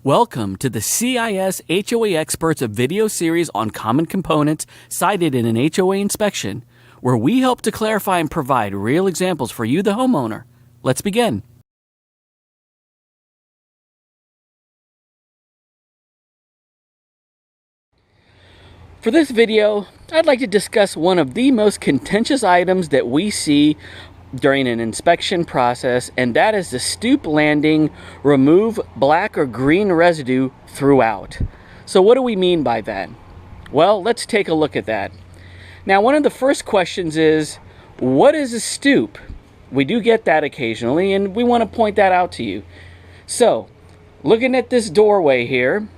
Welcome to the CIS HOA Experts a video series on common components cited in an HOA inspection, where we help to clarify and provide real examples for you, the homeowner. Let's begin. For this video, I'd like to discuss one of the most contentious items that we see during an inspection process, and that is the stoop landing remove black or green residue throughout. So what do we mean by that? Well, let's take a look at that. Now, one of the first questions is, what is a stoop? We do get that occasionally, and we want to point that out to you. So, looking at this doorway here,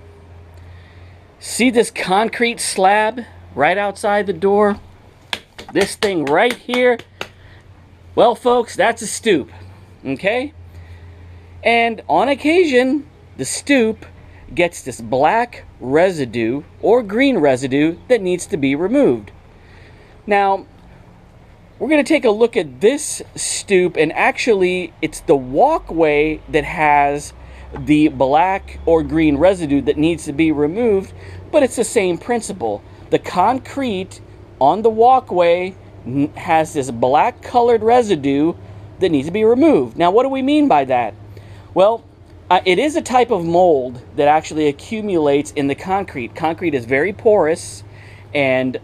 see this concrete slab right outside the door? This thing right here? Well, folks, that's a stoop, okay? And on occasion, the stoop gets this black residue or green residue that needs to be removed. Now, we're going to take a look at this stoop, and actually, it's the walkway that has the black or green residue that needs to be removed, but it's the same principle. The concrete on the walkway has this black colored residue that needs to be removed. Now, what do we mean by that? Well, it is a type of mold that actually accumulates in the concrete. Concrete is very porous, and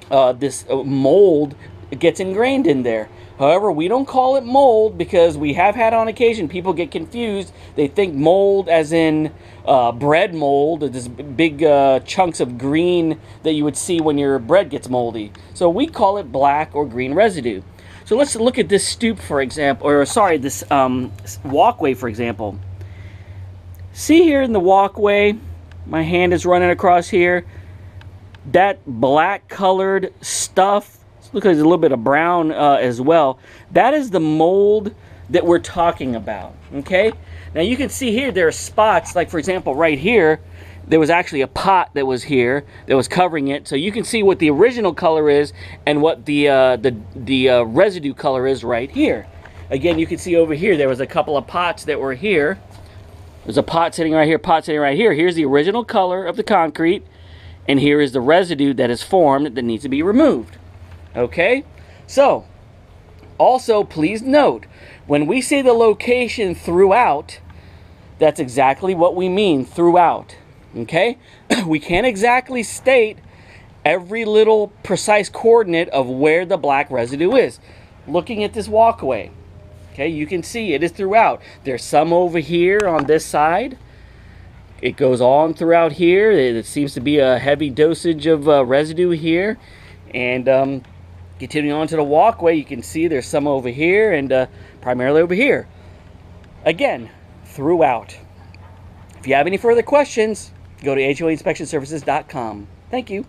this mold gets ingrained in there. However, we don't call it mold because we have had on occasion people get confused. They think mold as in bread mold, or this big chunks of green that you would see when your bread gets moldy. So we call it black or green residue. So let's look at this stoop, for example, or sorry, this walkway, for example. See here in the walkway, my hand is running across here. That black colored stuff, look, there's a little bit of brown as well. That is the mold that we're talking about, okay? Now you can see here there are spots, like for example right here, there was actually a pot that was here that was covering it. So you can see what the original color is and what the residue color is right here. Again, you can see over here there was a couple of pots that were here. There's a pot sitting right here, pot sitting right here. Here's the original color of the concrete, and here is the residue that is formed that needs to be removed. Okay, so also please note, when we say the location throughout, that's exactly what we mean, throughout. Okay, we can't exactly state every little precise coordinate of where the black residue is. Looking at this walkway, okay, you can see it is throughout. There's some over here on this side. It goes on throughout here. It seems to be a heavy dosage of residue here, and continuing on to the walkway, you can see there's some over here and primarily over here. Again, throughout. If you have any further questions, go to HOAInspections-Services.com. Thank you.